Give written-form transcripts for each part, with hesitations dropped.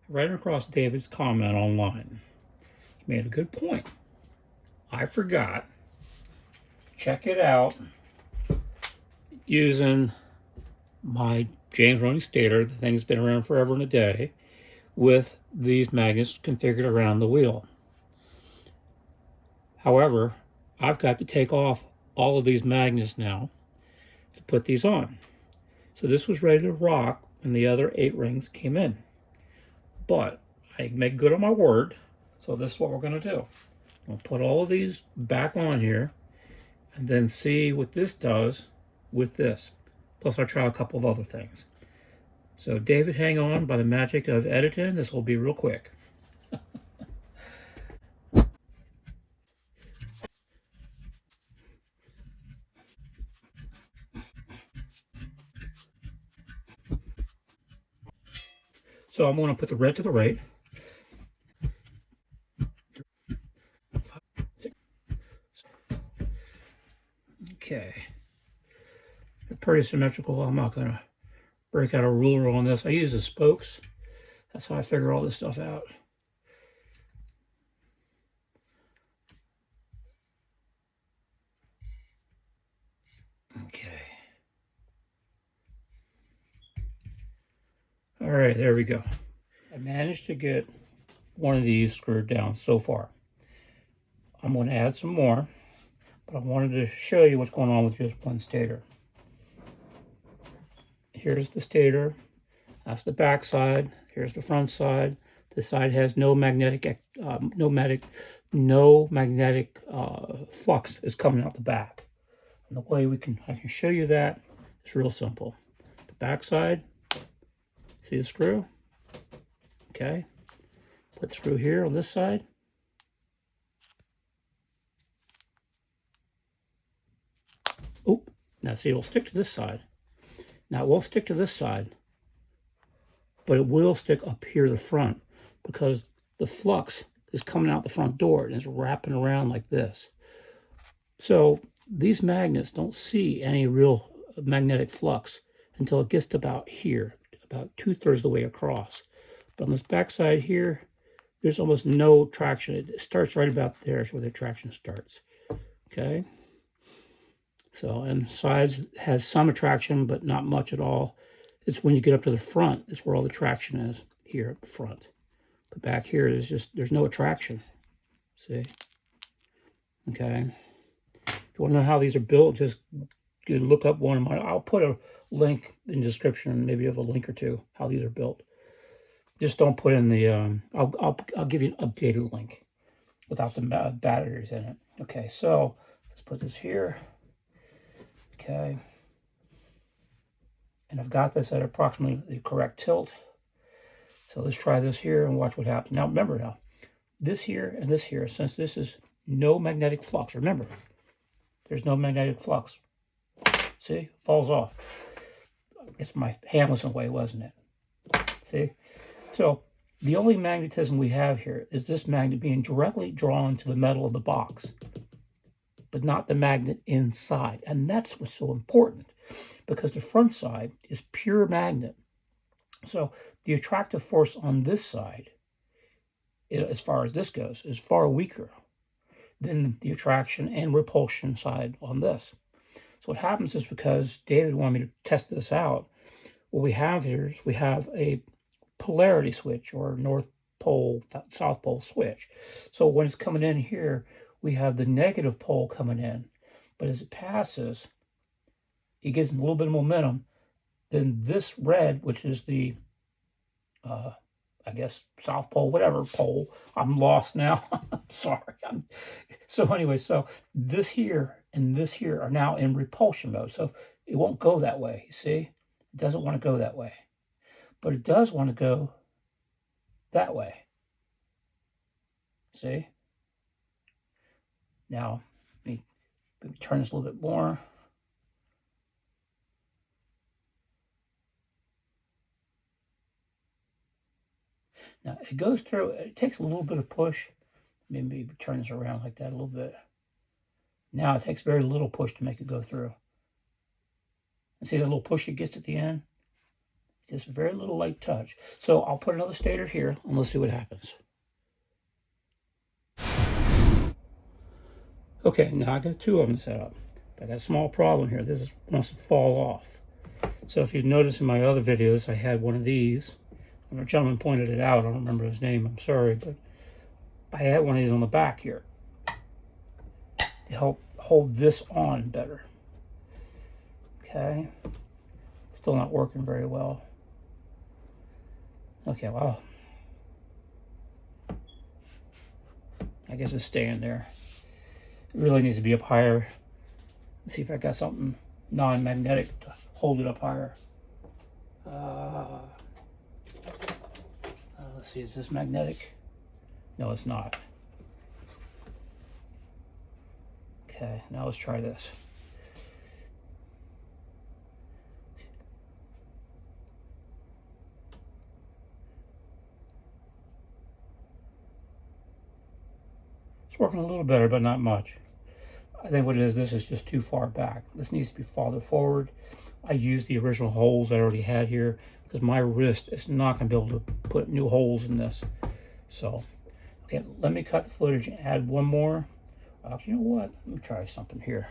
Right across David's comment online. He made a good point. I forgot. Check it out using my James running Stator, the thing that's been around forever and a day, with these magnets configured around the wheel. However, I've got to take off all of these magnets now to put these on. So this was ready to rock when the other 8 rings came in. But I make good on my word, so this is what we're going to do. I'll put all of these back on here and then see what this does with this. Plus I'll try a couple of other things. So David, hang on. By the magic of editing, this will be real quick. So I'm going to put the red to the right. Okay. They're pretty symmetrical. I'm not going to break out a ruler on this. I use the spokes. That's how I figure all this stuff out. Okay. All right, there we go. I managed to get one of these screwed down so far. I'm going to add some more, but I wanted to show you what's going on with just one stator. Here's the stator. That's the back side. Here's the front side. This side has no magnetic flux is coming out the back. And the way I can show you that is real simple. The back side, see the screw? Okay. Put the screw here on this side. Oh, now see, it'll stick to this side. Now it won't stick to this side, but it will stick up here the front because the flux is coming out the front door and it's wrapping around like this. So these magnets don't see any real magnetic flux until it gets to about here, about 2/3 of the way across. But on this back side here, there's almost no traction. It starts right about there is where the traction starts. Okay. So, and sides has some attraction, but not much at all. It's when you get up to the front, it's where all the traction is, here at the front. But back here, there's no attraction. See? Okay. If you want to know how these are built, just look up one of my, I'll put a link in the description, maybe of a link or two, how these are built. Just don't put in the, I'll give you an updated link without the batteries in it. Okay, so let's put this here. Okay. And I've got this at approximately the correct tilt. So let's try this here and watch what happens. Now remember this here and this here, since this is no magnetic flux, remember, there's no magnetic flux. See, falls off. I guess my hand was in the way, wasn't it? See? So the only magnetism we have here is this magnet being directly drawn to the metal of the box, but not the magnet inside. And that's what's so important, because the front side is pure magnet. So the attractive force on this side, as far as this goes, is far weaker than the attraction and repulsion side on this. So what happens is, because David wanted me to test this out, what we have here is we have a polarity switch, or North Pole, South Pole switch. So when it's coming in here, we have the negative pole coming in. But as it passes, it gets a little bit of momentum. Then this red, which is the, I guess, South Pole, whatever pole, I'm lost now. I'm sorry. So anyway, so this here and this here are now in repulsion mode. So it won't go that way, you see? It doesn't want to go that way. But it does want to go that way. See? Now, let me turn this a little bit more. Now, it goes through, it takes a little bit of push. Maybe turn this around like that a little bit. Now it takes very little push to make it go through. And see the little push it gets at the end? Just very little light touch. So I'll put another stator here and let's see what happens. Okay, now I got two of them set up. But I got a small problem here. This wants to fall off. So if you notice in my other videos, I had one of these. And a gentleman pointed it out. I don't remember his name. I'm sorry, but I had one of these on the back here to help hold this on better. Okay. Still not working very well. Okay, well, I guess it's staying there. It really needs to be up higher. Let's see if I got something non-magnetic to hold it up higher. Let's see, is this magnetic? No, it's not. Okay, now let's try this. It's working a little better, but not much. I think what it is, this is just too far back. This needs to be farther forward. I used the original holes I already had here because my wrist is not going to be able to put new holes in this. So, okay, let me cut the footage and add one more. Actually, you know what? Let me try something here.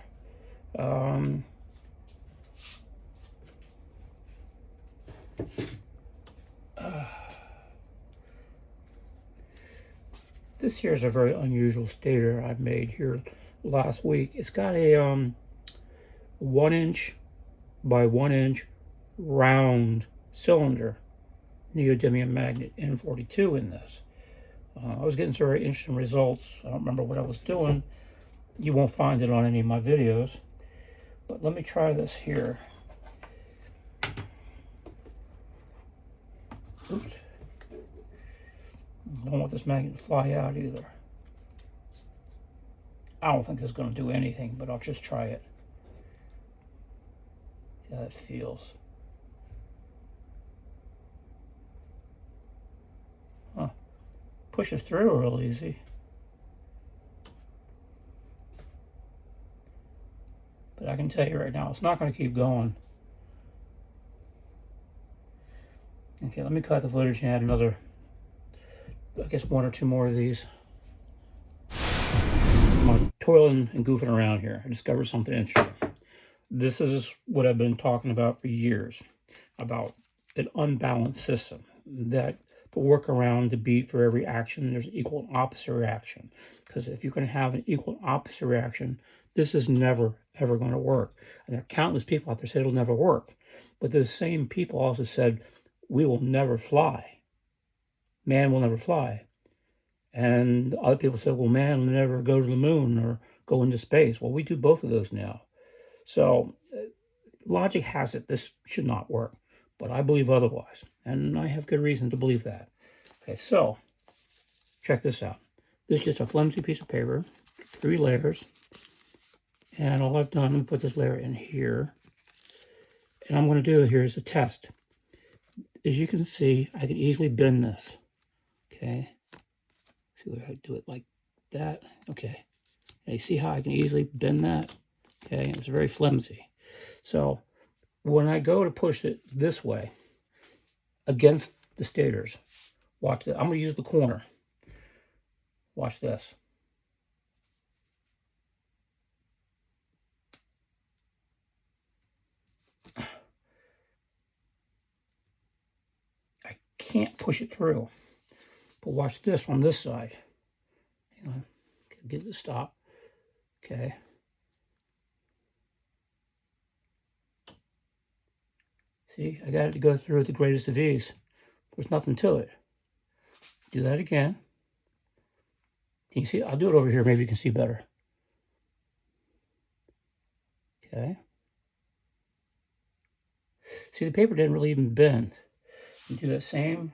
This here is a very unusual stator I made here last week. It's got a 1 inch by 1 inch round cylinder neodymium magnet N42 in this. I was getting some very interesting results. I don't remember what I was doing. You won't find it on any of my videos. But let me try this here. Oops. I don't want this magnet to fly out either. I don't think this is going to do anything, but I'll just try it. See how that feels. Huh. Pushes through real easy. But I can tell you right now, it's not going to keep going. Okay, let me cut the footage and add another, I guess, one or two more of these. I'm toiling and goofing around here. I discovered something interesting. This is what I've been talking about for years, about an unbalanced system, that the workaround to beat for every action, there's equal and opposite reaction. Because if you're going to have an equal and opposite reaction, this is never, ever going to work. And there are countless people out there say it'll never work. But those same people also said, we will never fly. Man will never fly. And other people said, well, man will never go to the moon or go into space. Well, we do both of those now. So logic has it, this should not work. But I believe otherwise. And I have good reason to believe that. Okay, so check this out. This is just a flimsy piece of paper, 3 layers. And all I've done, I'm going to put this layer in here. And I'm going to do here is a test. As you can see, I can easily bend this. Okay. See where I do it like that. Okay. Now you see how I can easily bend that? Okay. It's very flimsy. So when I go to push it this way against the stators, watch this. I'm going to use the corner. Watch this. I can't push it through. But watch this on this side. Hang on. Get it to stop. Okay. See, I got it to go through at the greatest of ease. There's nothing to it. Do that again. Can you see? I'll do it over here. Maybe you can see better. Okay. See, the paper didn't really even bend. You do that same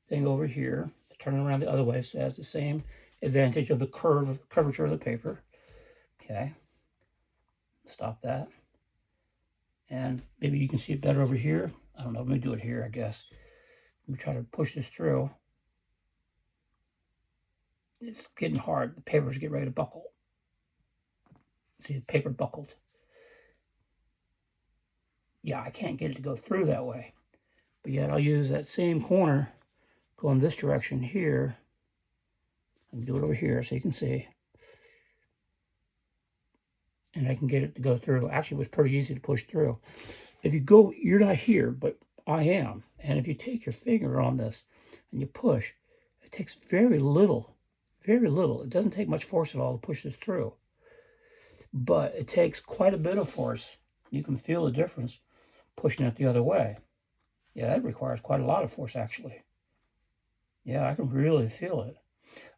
thing over here. Turn it around the other way, so it has the same advantage of the curvature of the paper. Okay. Stop that. And maybe you can see it better over here. I don't know. Let me do it here, I guess. Let me try to push this through. It's getting hard. The paper's getting ready to buckle. See, the paper buckled. Yeah, I can't get it to go through that way. But yet I'll use that same corner, go in this direction here, and do it over here so you can see. And I can get it to go through. Actually, it was pretty easy to push through. If you go, you're not here, but I am. And if you take your finger on this and you push, it takes very little. It doesn't take much force at all to push this through. But it takes quite a bit of force. You can feel the difference pushing it the other way. Yeah, that requires quite a lot of force, actually. Yeah, I can really feel it.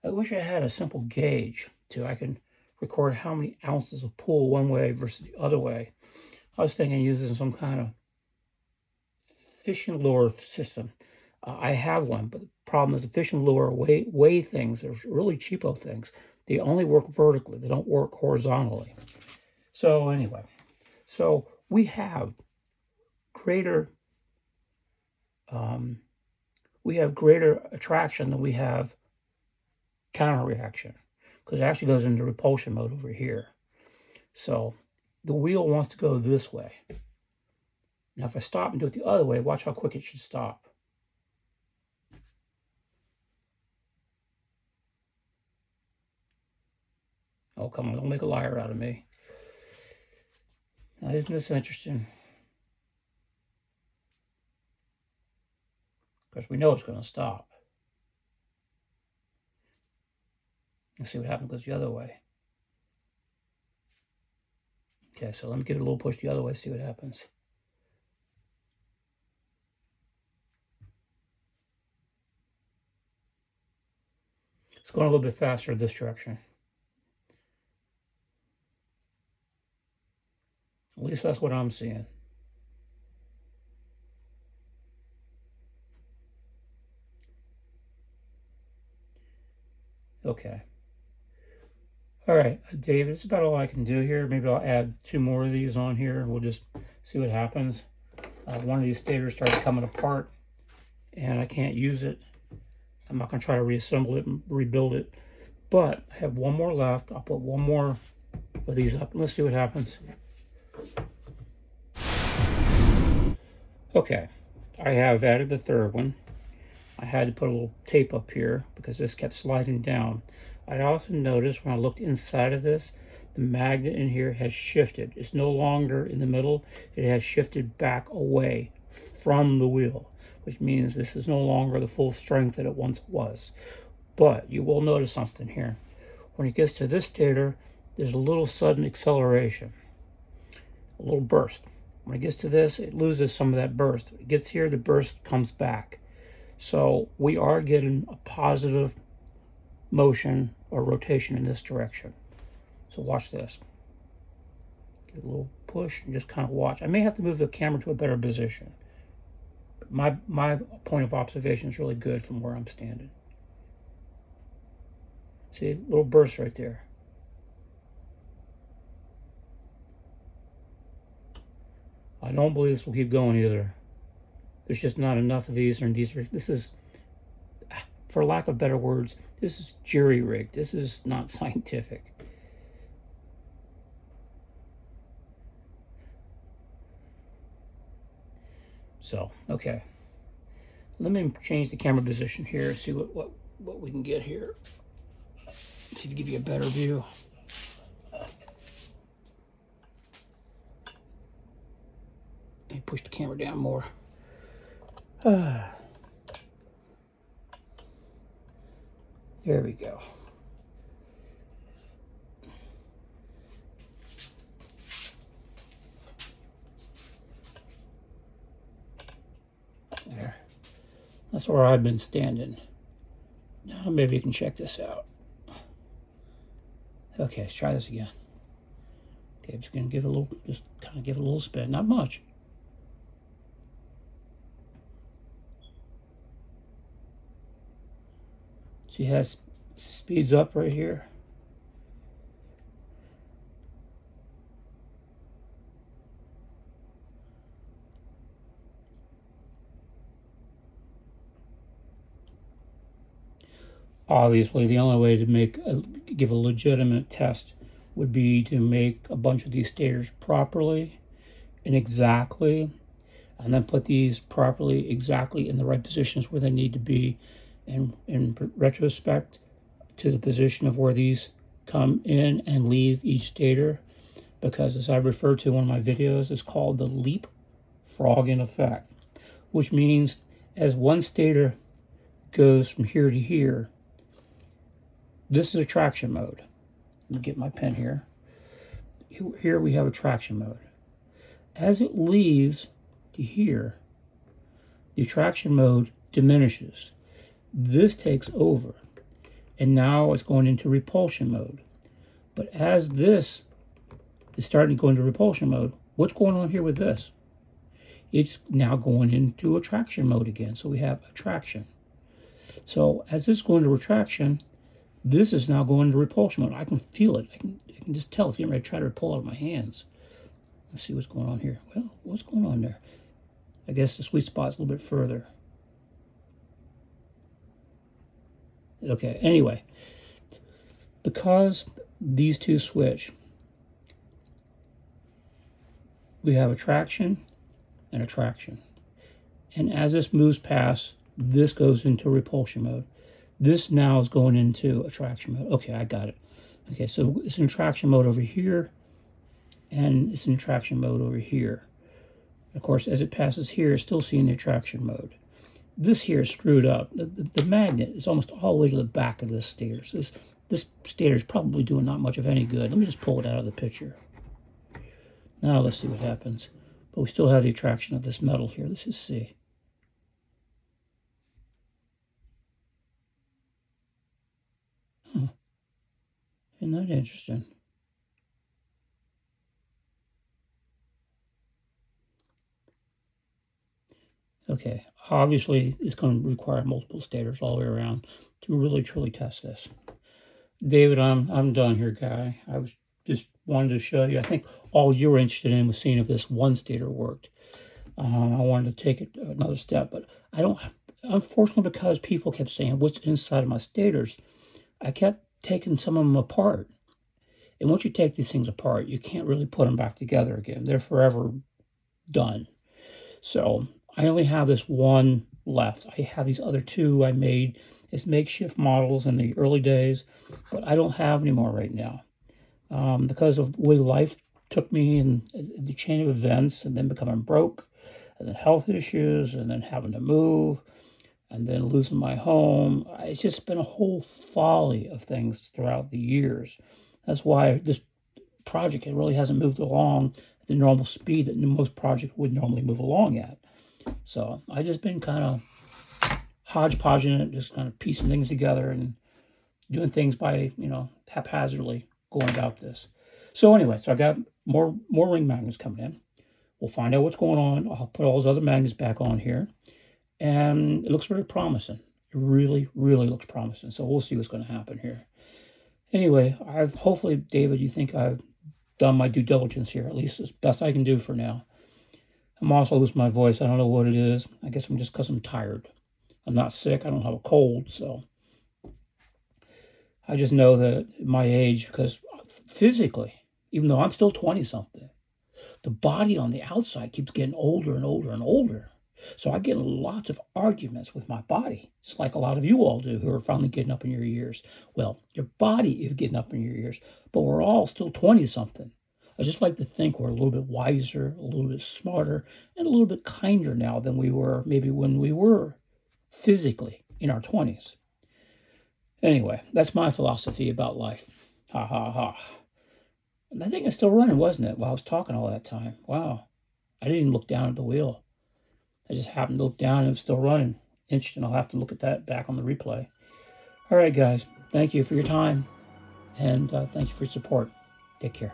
I wish I had a simple gauge, too. I can record how many ounces of pull one way versus the other way. I was thinking of using some kind of fishing lure system. I have one, but the problem is the fishing lure weigh things. They're really cheapo things. They only work vertically. They don't work horizontally. So anyway, so we have greater attraction than we have counter reaction, because it actually goes into repulsion mode over here. So the wheel wants to go this way. Now if I stop and do it the other way, watch how quick it should stop. Oh, come on, don't make a liar out of me. Now, isn't this interesting? Because we know it's going to stop. Let's see what happens goes the other way. Okay, so let me give it a little push the other way, see what happens. It's going a little bit faster this direction. At least that's what I'm seeing. Okay. All right, David, that's about all I can do here. Maybe I'll add 2 more of these on here, and we'll just see what happens. One of these stators started coming apart, and I can't use it. I'm not going to try to reassemble it and rebuild it. But I have 1 more left. I'll put 1 more of these up, and let's see what happens. Okay, I have added the 3rd one. I had to put a little tape up here because this kept sliding down. I also noticed when I looked inside of this, the magnet in here has shifted. It's no longer in the middle. It has shifted back away from the wheel, which means this is no longer the full strength that it once was. But you will notice something here. When it gets to this stator, there's a little sudden acceleration, a little burst. When it gets to this, it loses some of that burst. When it gets here, the burst comes back. So we are getting a positive motion or rotation in this direction. So watch this. Give a little push and just kind of watch. I may have to move the camera to a better position. But my point of observation is really good from where I'm standing. See, a little burst right there. I don't believe this will keep going either. There's just not enough of these, and this is, for lack of better words, this is jury-rigged. This is not scientific. So, okay. Let me change the camera position here, see what we can get here. See if we give you a better view. Let me push the camera down more. There we go. There. That's where I've been standing. Now maybe you can check this out. Okay, let's try this again. Okay, I'm just gonna give it a little, just kind of give it a little spin, not much. See how it speeds up right here? Obviously, the only way to give a legitimate test would be to make a bunch of these stators properly and exactly. and then put these properly, exactly in the right positions where they need to be, and in retrospect to the position of where these come in and leave each stator, because as I referred to in one of my videos, it's called the leapfrogging effect, which means as one stator goes from here to here, this is a traction mode. Let me get my pen here. Here we have a traction mode. As it leaves to here, the traction mode diminishes. This takes over, and now it's going into repulsion mode. But as this is starting to go into repulsion mode, what's going on here with this? It's now going into attraction mode again. So we have attraction. So as this goes into retraction, this is now going into repulsion mode. I can feel it. I can just tell it's getting ready to try to pull out of my hands. Let's see what's going on here. Well, what's going on there? I guess the sweet spot's a little bit further. Okay, anyway, because these two switch, we have attraction and attraction. And as this moves past, this goes into repulsion mode. This now is going into attraction mode. Okay, I got it. Okay, so it's in attraction mode over here, and it's in attraction mode over here. Of course, as it passes here, it's still seeing the attraction mode. This here is screwed up. The magnet is almost all the way to the back of this stator. So this stator is probably doing not much of any good. Let me just pull it out of the picture. Now let's see what happens. But we still have the attraction of this metal here. Let's just see. Huh. Isn't that interesting? Okay, obviously it's going to require multiple stators all the way around to really truly test this. David, I'm done here, guy. I was just wanted to show you. I think all you were interested in was seeing if this one stator worked. I wanted to take it another step, but I don't. Unfortunately, because people kept saying what's inside of my stators, I kept taking some of them apart. And once you take these things apart, you can't really put them back together again. They're forever done. So I only have this one left. I have these other two I made as makeshift models in the early days, but I don't have any more right now because of the way life took me and the chain of events, and then becoming broke, and then health issues, and then having to move, and then losing my home. It's just been a whole folly of things throughout the years. That's why this project, it really hasn't moved along at the normal speed that most projects would normally move along at. So I just been kind of hodgepodging it, just kind of piecing things together and doing things by, haphazardly going about this. So anyway, so I got more ring magnets coming in. We'll find out what's going on. I'll put all those other magnets back on here. And it looks very promising. It really, really looks promising. So we'll see what's going to happen here. Anyway, hopefully, David, you think I've done my due diligence here, at least as best I can do for now. I'm also losing my voice. I don't know what it is. I guess I'm just because I'm tired. I'm not sick. I don't have a cold. So I just know that at my age, because physically, even though I'm still 20-something, the body on the outside keeps getting older and older and older. So I get lots of arguments with my body, just like a lot of you all do who are finally getting up in your years. Well, your body is getting up in your years, but we're all still 20-something. I just like to think we're a little bit wiser, a little bit smarter, and a little bit kinder now than we were maybe when we were physically in our 20s. Anyway, that's my philosophy about life. Ha, ha, ha. And I think it's still running, wasn't it, while I was talking all that time? Wow. I didn't even look down at the wheel. I just happened to look down and it was still running. Interesting. I'll have to look at that back on the replay. All right, guys. Thank you for your time. And thank you for your support. Take care.